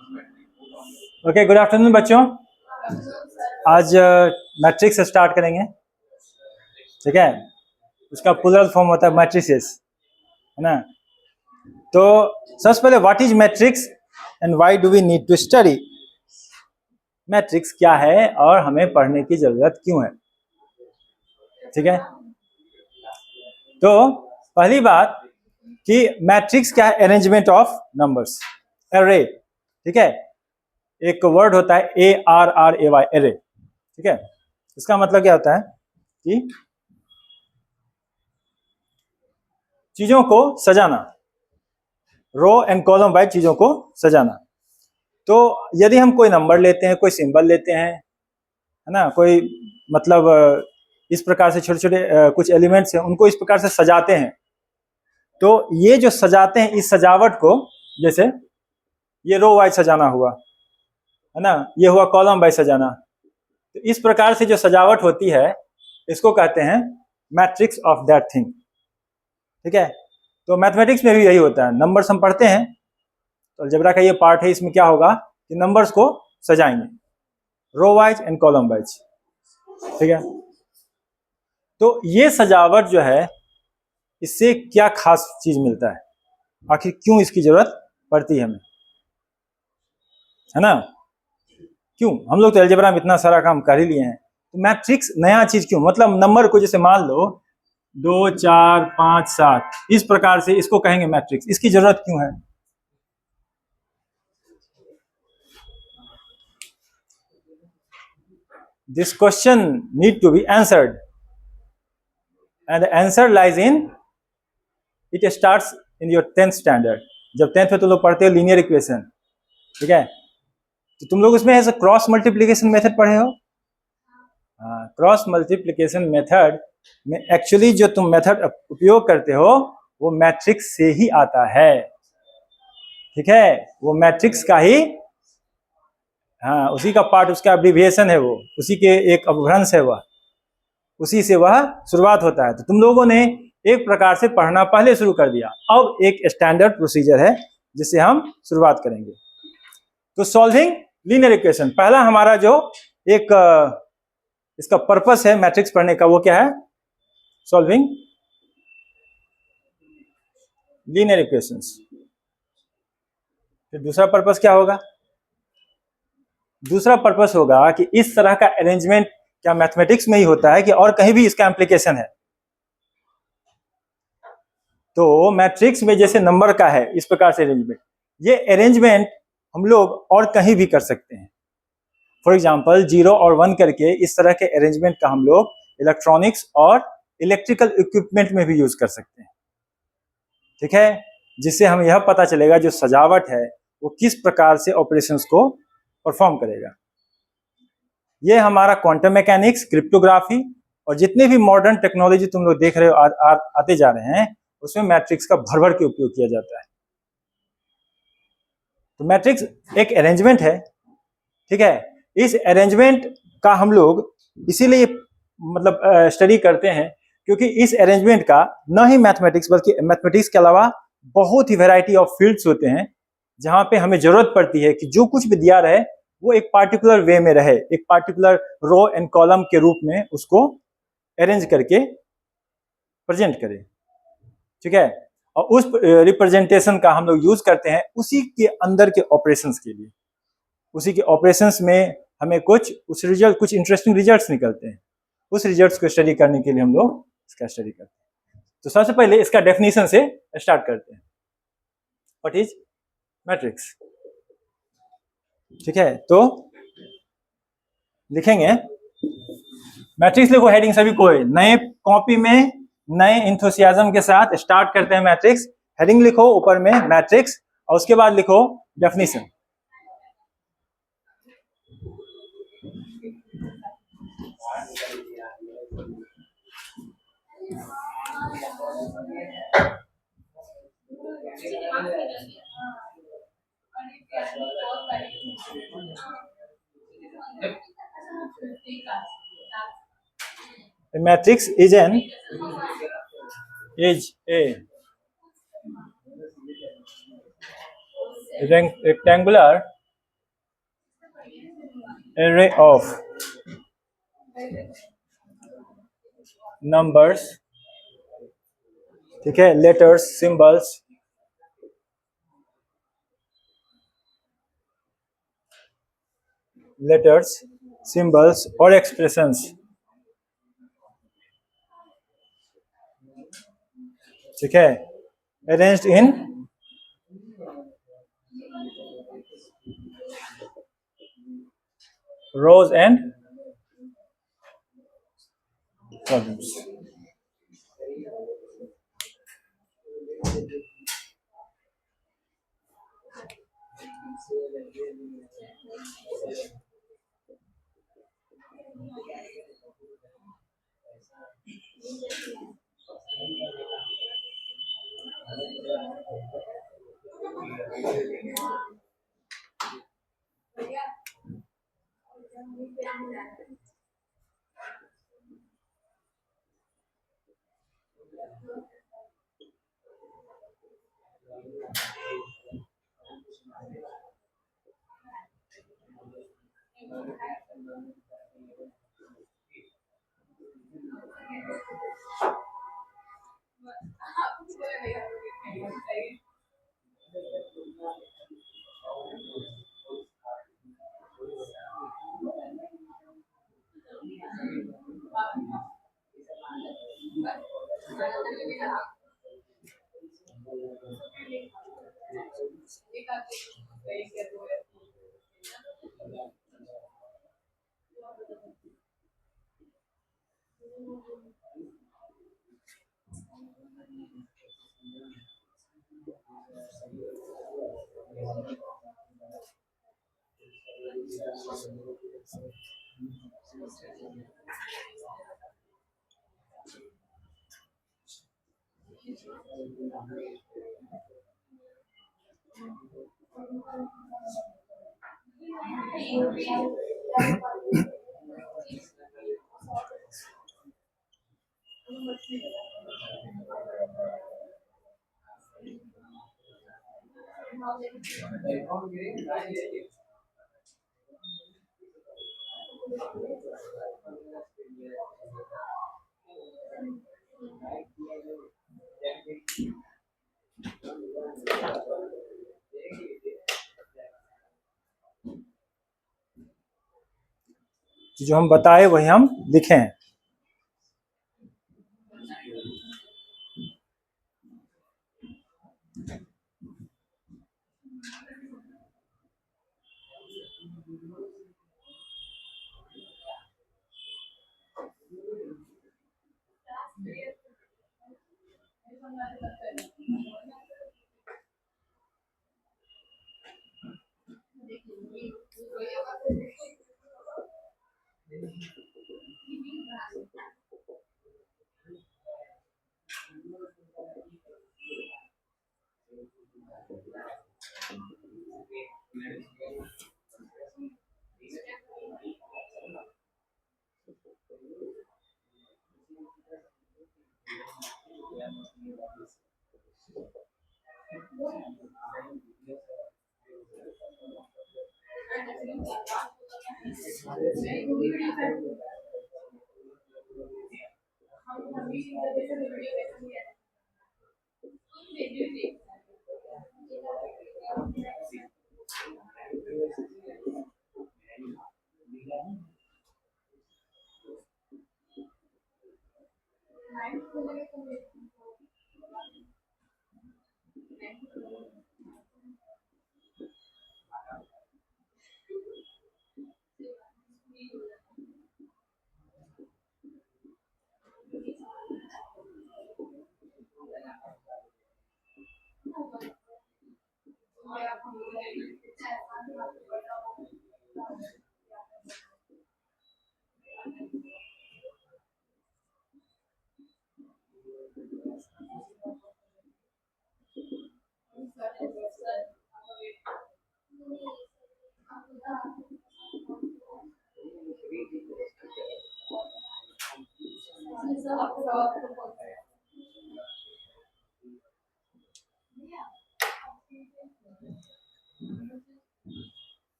Okay, good afternoon बच्चों। आज matrix start करेंगे, ठीक है। उसका प्लूरल फॉर्म होता है मैट्रिसेस, है ना। तो सबसे पहले what is matrix and why do we need to study. Matrix क्या है और हमें पढ़ने की जरूरत क्यों है, ठीक है। तो पहली बात कि मैट्रिक्स क्या है, अरेंजमेंट ऑफ नंबर्स, एरे, ठीक है। एक वर्ड होता है ARRAY, एरे, ठीक है। इसका मतलब क्या होता है कि चीजों को सजाना, रो एंड कॉलम वाइज चीजों को सजाना। तो यदि हम कोई नंबर लेते हैं, कोई सिंबल लेते हैं, है ना, कोई मतलब इस प्रकार से छोटे छोटे कुछ एलिमेंट्स हैं, उनको इस प्रकार से सजाते हैं। तो ये जो सजाते हैं, इस सजावट को, जैसे ये रो वाइज सजाना हुआ, है ना, ये हुआ कॉलम वाइज सजाना। तो इस प्रकार से जो सजावट होती है, इसको कहते हैं मैट्रिक्स ऑफ दैट थिंग, ठीक है। तो मैथमेटिक्स में भी यही होता है, नंबर्स हम पढ़ते हैं तो अलजेब्रा का ये पार्ट है, इसमें क्या होगा कि नंबर्स को सजाएंगे row wise and column wise, ठीक है। तो ये सजावट जो है, इससे क्या खास चीज मिलता है, आखिर क्यों इसकी जरूरत पड़ती है हमें, है ना। क्यों, हम लोग तो अलजेब्रा में इतना सारा काम कर ही लिए हैं, तो मैट्रिक्स नया चीज क्यों, मतलब नंबर को जैसे मान लो 2 4 5 7, इस प्रकार से इसको कहेंगे मैट्रिक्स, इसकी जरूरत क्यों है। This question need to be answered, and the answer lies in, it starts in your 10th standard। जब 10th में तुम लोग पढ़ते हो लीनियर इक्वेशन, ठीक है, तो तुम लोग उसमें ऐसे क्रॉस मल्टीप्लिकेशन मेथड पढ़े हो। हाँ, क्रॉस मल्टीप्लिकेशन मेथड में एक्चुअली जो तुम मेथड उपयोग करते हो वो मैट्रिक्स से ही आता है, ठीक है। वो मैट्रिक्स का ही, हाँ, उसी का पार्ट, उसका एब्रिविएशन है, वो उसी के एक अपभ्रंश है, वह उसी से वह शुरुआत होता है। तो तुम लोगों ने एक प्रकार से पढ़ना पहले शुरू कर दिया, अब एक स्टैंडर्ड प्रोसीजर है जिससे हम शुरुआत करेंगे। तो सॉल्विंग लीनियर इक्वेशन, पहला हमारा जो एक इसका पर्पस है मैट्रिक्स पढ़ने का, वो क्या है, सॉल्विंग लीनियर इक्वेशंस। फिर दूसरा पर्पस क्या होगा, दूसरा पर्पस होगा कि इस तरह का अरेंजमेंट क्या मैथमेटिक्स में ही होता है कि और कहीं भी इसका एप्लीकेशन है। तो मैट्रिक्स में जैसे नंबर का है इस प्रकार से अरेंजमेंट, ये अरेंजमेंट हम लोग और कहीं भी कर सकते हैं। फॉर एग्जांपल 0 और 1 करके इस तरह के अरेंजमेंट का हम लोग इलेक्ट्रॉनिक्स और इलेक्ट्रिकल इक्विपमेंट में भी यूज कर सकते हैं, ठीक है। जिससे हमें यह पता चलेगा जो सजावट है वो किस प्रकार से ऑपरेशंस को परफॉर्म करेगा। ये हमारा क्वांटम मैकेनिक्स, क्रिप्टोग्राफी और जितने भी मॉडर्न टेक्नोलॉजी तुम लोग देख रहे हो आते जा रहे हैं, उसमें मैट्रिक्स का भर भर के उपयोग किया जाता है। तो मैट्रिक्स एक अरेंजमेंट है, ठीक है। इस अरेंजमेंट का हम लोग इसीलिए मतलब स्टडी करते हैं क्योंकि इस अरेंजमेंट का न ही मैथमेटिक्स बल्कि मैथमेटिक्स के अलावा बहुत ही वैरायटी ऑफ फील्ड्स होते हैं जहां पे हमें जरूरत पड़ती है कि जो कुछ भी दिया रहे वो एक पार्टिकुलर वे में रहे, एक पार्टिकुलर रो एंड कॉलम के रूप में उसको अरेंज करके प्रेजेंट करें, ठीक है। और उस रिप्रेजेंटेशन का हम लोग यूज करते हैं उसी के अंदर के ऑपरेशंस के लिए। उसी के ऑपरेशंस में हमें कुछ कुछ इंटरेस्टिंग रिजल्ट्स निकलते हैं, उस रिजल्ट्स को स्टडी करने के लिए हम लोग इसका स्टडी करते हैं। तो सबसे पहले इसका डेफिनेशन से स्टार्ट करते हैं, व्हाट इज मैट्रिक्स, ठीक है। तो लिखेंगे मैट्रिक्स, लिखो हेडिंग सभी को, नए कॉपी में नए इंथुसियाज्म के साथ स्टार्ट करते हैं मैट्रिक्स। हेडिंग लिखो ऊपर में मैट्रिक्स और उसके बाद लिखो definition. A matrix is a rectangular array of numbers, ठीक है, letters, symbols, or expressions, ठीक है, arranged in rows and columns. जो हम बताए वही हम लिखे हैं।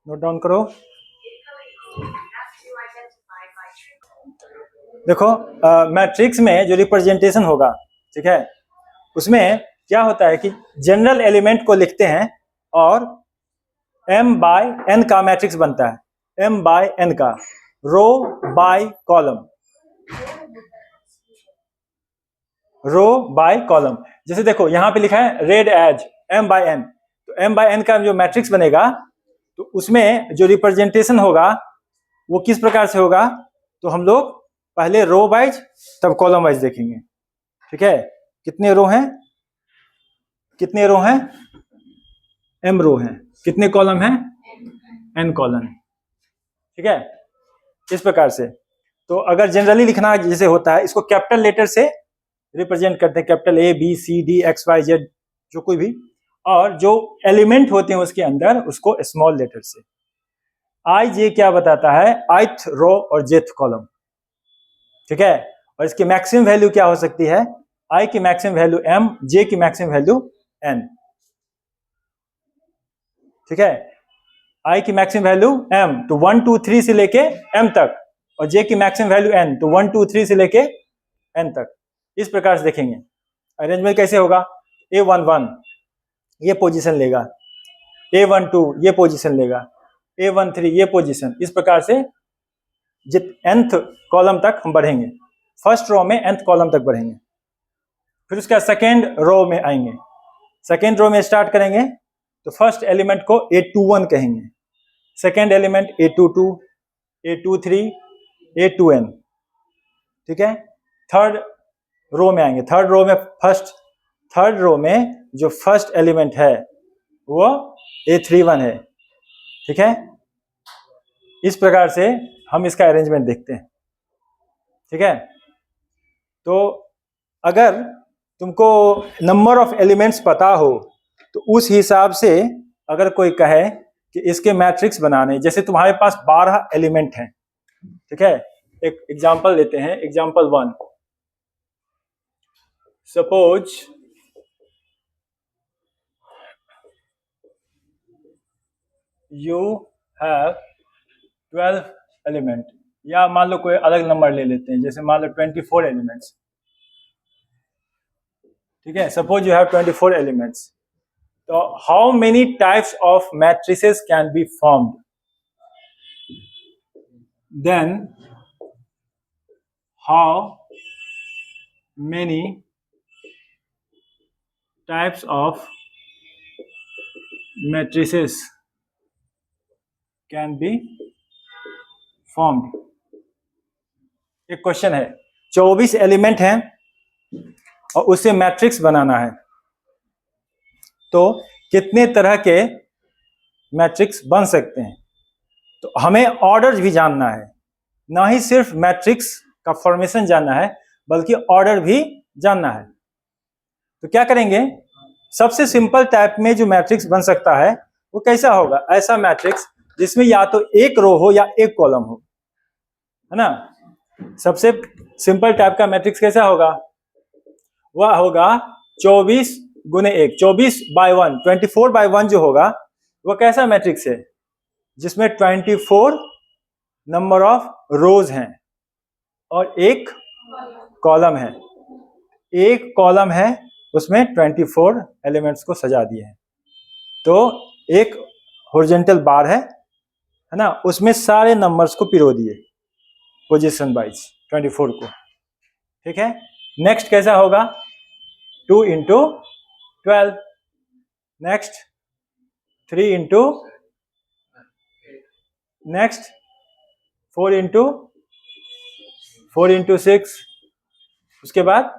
नोट डाउन करो। देखो मैट्रिक्स में जो रिप्रेजेंटेशन होगा, ठीक है, उसमें क्या होता है कि जनरल एलिमेंट को लिखते हैं और m बाय n का मैट्रिक्स बनता है। m बाय n का, row by column, row by column. जैसे देखो यहां पे लिखा है read as m by n, तो m बाय n का जो मैट्रिक्स बनेगा तो उसमें जो रिप्रेजेंटेशन होगा वो किस प्रकार से होगा, तो हम लोग पहले रो वाइज तब कॉलम वाइज देखेंगे। ठीक है, कितने रो हैं, कितने रो हैं, m रो हैं, कितने कॉलम हैं, n कॉलम। ठीक है, इस प्रकार से। तो अगर जनरली लिखना जैसे होता है, इसको कैपिटल लेटर से रिप्रेजेंट करते हैं, capital A B C D X Y Z जो कोई भी, और जो एलिमेंट होते हैं उसके अंदर उसको स्मॉल लेटर से। आई जे क्या बताता है, आइथ रो और जेथ कॉलम। ठीक है, और इसकी मैक्सिमम वैल्यू क्या हो सकती है, आई की मैक्सिमम वैल्यू m, जे की मैक्सिमम वैल्यू n। ठीक है, आई की मैक्सिमम वैल्यू m तो 1 2 3 से लेके m तक, और जे की मैक्सिमम वैल्यू n तो 1 2 3 से लेके n तक। इस प्रकार से देखेंगे। अरेंजमेंट कैसे होगा, A11 ये पोजीशन लेगा, A12 ये पोजीशन लेगा, A13 ये पोजीशन। इस प्रकार से जित nth कॉलम तक हम बढ़ेंगे, फर्स्ट रो में nth कॉलम तक बढ़ेंगे। फिर उसका सेकेंड रो में आएंगे, सेकेंड रो में स्टार्ट करेंगे तो फर्स्ट एलिमेंट को A21 कहेंगे, second element A22, A23, A2n। ठीक है, थर्ड रो में आएंगे, थर्ड रो में फर्स्ट, थर्ड रो में जो फर्स्ट एलिमेंट है वो A31 है। ठीक है, इस प्रकार से हम इसका अरेंजमेंट देखते हैं। ठीक है, तो अगर तुमको नंबर ऑफ एलिमेंट्स पता हो तो उस हिसाब से अगर कोई कहे कि इसके मैट्रिक्स बनाने, जैसे तुम्हारे पास 12 एलिमेंट हैं, ठीक है, एक एग्जांपल लेते हैं, example 1। Suppose you have 12 element, या मान लो कोई अलग नंबर ले लेते हैं, जैसे मान लो 24 एलिमेंट्स। ठीक है, सपोज यू हैव 24 एलिमेंट्स, तो how many types of matrices can be formed, then how many types of matrices can be formed। एक क्वेश्चन है, 24 एलिमेंट हैं और उसे मैट्रिक्स बनाना है, तो कितने तरह के मैट्रिक्स बन सकते हैं? तो हमें ऑर्डर भी जानना है, ना ही सिर्फ मैट्रिक्स का फॉर्मेशन जानना है बल्कि ऑर्डर भी जानना है। तो क्या करेंगे, सबसे सिंपल टाइप में जो मैट्रिक्स बन सकता है वो कैसा होगा, ऐसा मैट्रिक्स जिसमें या तो एक रो हो या एक कॉलम हो, है ना। सबसे सिंपल टाइप का मैट्रिक्स कैसा होगा, वह होगा 24 गुने 1, 24/1, 24/1 जो होगा वह कैसा मैट्रिक्स है, जिसमें 24 नंबर ऑफ रोज हैं और एक कॉलम है, एक कॉलम है उसमें 24 एलिमेंट्स को सजा दिए हैं। तो एक हॉरिजॉन्टल बार है ना, उसमें सारे नंबर्स को पिरो दिए पोजीशन वाइज 24 को, ठीक है। नेक्स्ट कैसा होगा, 2 into 12, next 3 into, next 4 into 6, उसके बाद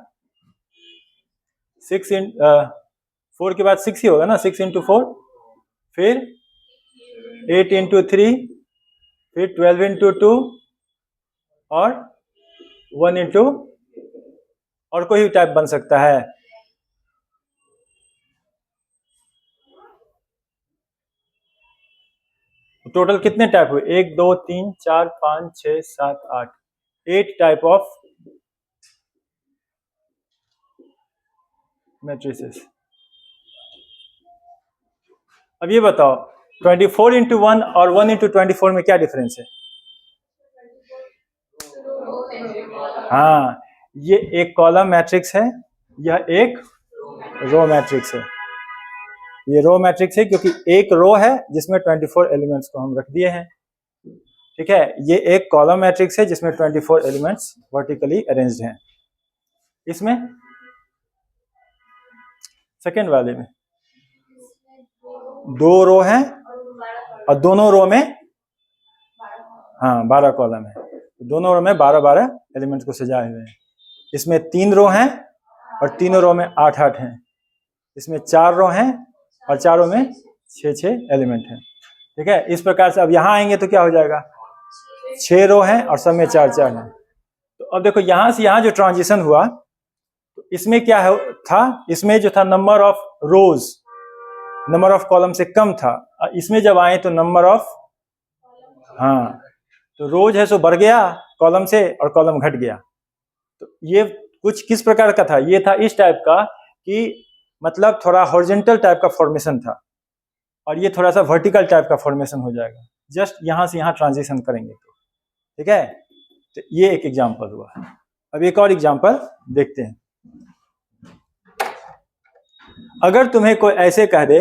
4 के बाद 6 ही होगा ना, 6 इंटू 4, फिर 8 इंटू 3, फिर 12 इंटू 2 और 1 इंटू, और कोई भी टाइप बन सकता है। टोटल कितने टाइप हुए, 1 2 3 4 5 6 7 8, 8 टाइप ऑफ मैट्रिसेस। अब ये बताओ 24 इंटू 1 और 1 इंटू 24 में क्या डिफरेंस है? हाँ, ये एक कॉलम मैट्रिक्स है, यह एक रो मैट्रिक्स है। ये रो मैट्रिक्स है क्योंकि एक रो है जिसमें 24 एलिमेंट्स को हम रख दिए हैं, ठीक है। ये एक कॉलम मैट्रिक्स है जिसमें 24 एलिमेंट्स वर्टिकली अरेंज्ड हैं। इसमें सेकेंड वाले में 2 रो हैं और दोनों रो में, हाँ 12 कॉलम है, दोनों रो में 12 एलिमेंट्स को सजाए हुए हैं। इसमें 3 रो हैं और तीनों रो में 8 हैं। इसमें 4 रो हैं और चारों में 6 एलिमेंट हैं, ठीक है। इस प्रकार से अब यहाँ आएंगे तो क्या हो जाएगा, 6 रो हैं और सब में 4 हैं। तो अब देखो यहां से यहां जो ट्रांजिशन हुआ, तो इसमें क्या था, इसमें जो था number of rose number of column से कम था, इसमें जब आए तो नंबर ऑफ, हाँ तो रोज है सो बढ़ गया कॉलम से और कॉलम घट गया। तो ये कुछ किस प्रकार का था, ये था इस टाइप का कि मतलब थोड़ा हॉरिजॉन्टल टाइप का फॉर्मेशन था और ये थोड़ा सा वर्टिकल टाइप का फॉर्मेशन हो जाएगा, जस्ट यहां से यहां ट्रांजिशन करेंगे तो, ठीक है। तो ये एक एग्जांपल हुआ। अब एक और एग्जांपल देखते हैं। अगर तुम्हें कोई ऐसे कह दे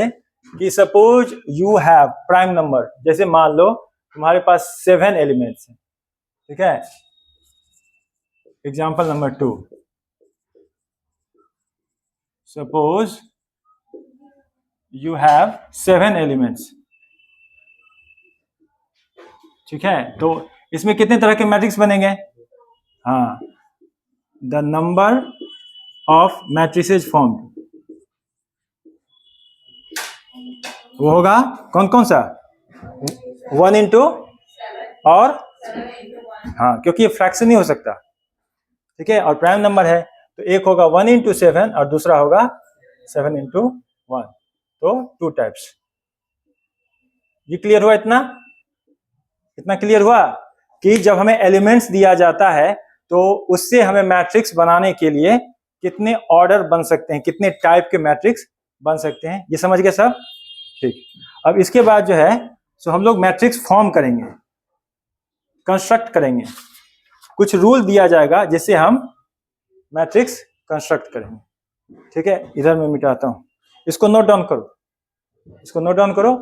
कि suppose you have prime number, जैसे मान लो तुम्हारे पास 7 एलिमेंट्स हैं, ठीक है। Example number 2, suppose you have 7 elements, ठीक है। तो इसमें कितने तरह के मैट्रिक्स बनेंगे, हाँ the number of matrices formed, वो होगा कौन कौन सा, 1 इंटू और, हाँ क्योंकि ये फ्रैक्शन नहीं हो सकता, ठीक है, और प्राइम नंबर है तो एक होगा 1 इंटू 7 और दूसरा होगा 7 इंटू 1, तो 2 टाइप्स। ये क्लियर हुआ, इतना इतना क्लियर हुआ कि जब हमें एलिमेंट्स दिया जाता है तो उससे हमें मैट्रिक्स बनाने के लिए कितने ऑर्डर बन सकते हैं, कितने टाइप के मैट्रिक्स बन सकते हैं, ये समझ गए सब, ठीक। अब इसके बाद जो है सो हम लोग मैट्रिक्स फॉर्म करेंगे, कंस्ट्रक्ट करेंगे, कुछ रूल दिया जाएगा जिससे हम मैट्रिक्स कंस्ट्रक्ट करेंगे, ठीक है। इधर मैं मिटाता हूं, इसको नोट डाउन करो, इसको नोट डाउन करो।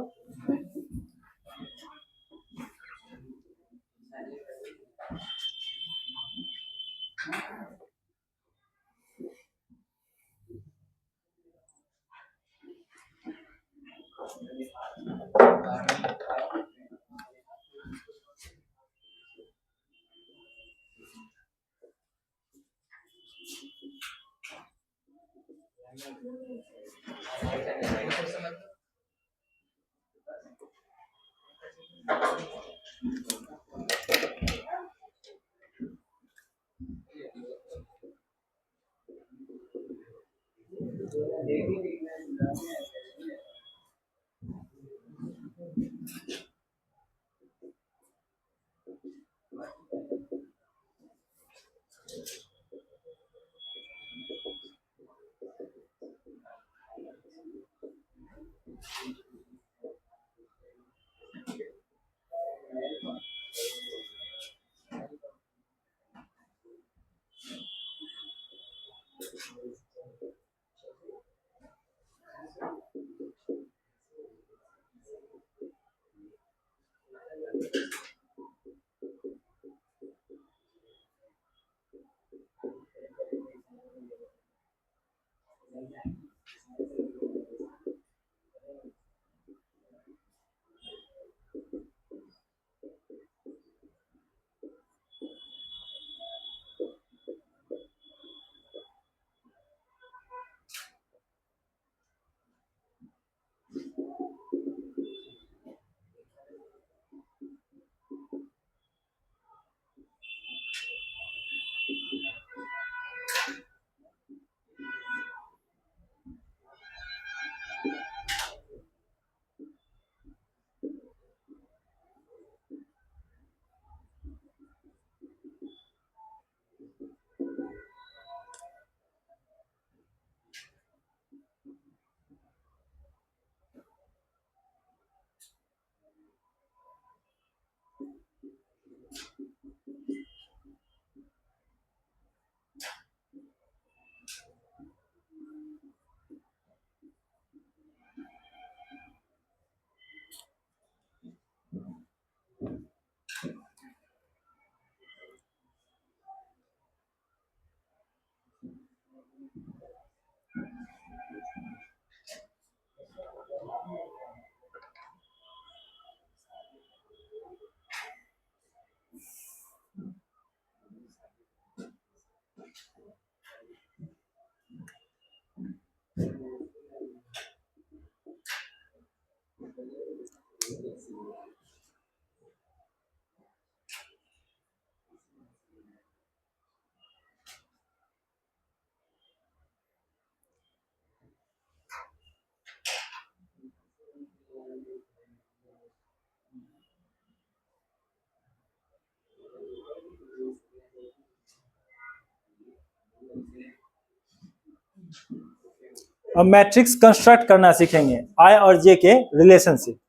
अब मैट्रिक्स कंस्ट्रक्ट करना सीखेंगे आई और जे के रिलेशनशिप।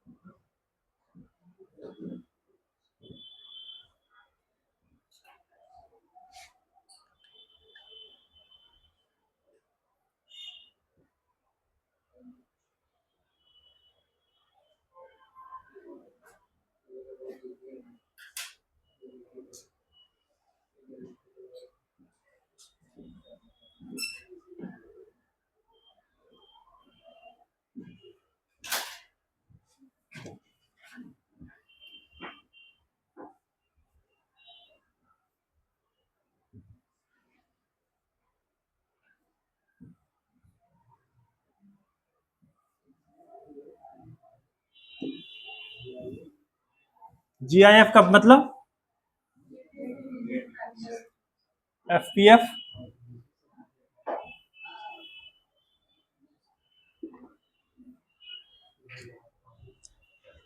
जीआईएफ का मतलब एफपीएफ,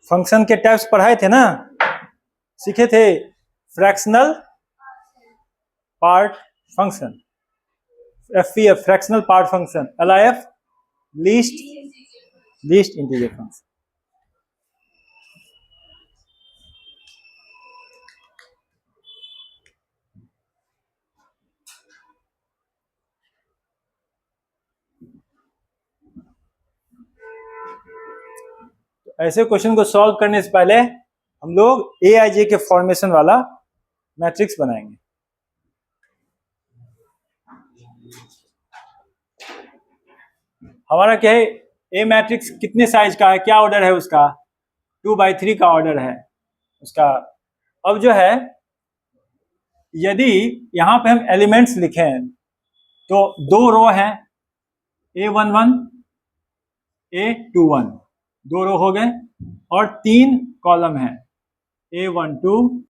फंक्शन के टाइप्स पढ़ाए थे ना, सीखे थे। Fractional part function, FPF fractional part function, LIF least integer function. ऐसे क्वेश्चन को सॉल्व करने से पहले हम लोग ए आई जे के फॉर्मेशन वाला मैट्रिक्स बनाएंगे। हमारा क्या है, ए मैट्रिक्स कितने साइज का है, क्या ऑर्डर है उसका, 2/3 का ऑर्डर है उसका। अब जो है, यदि यहां पे हम एलिमेंट्स लिखें तो 2 रो हैं, A11 A21, 2 रो हो गए, और 3 कॉलम हैं A12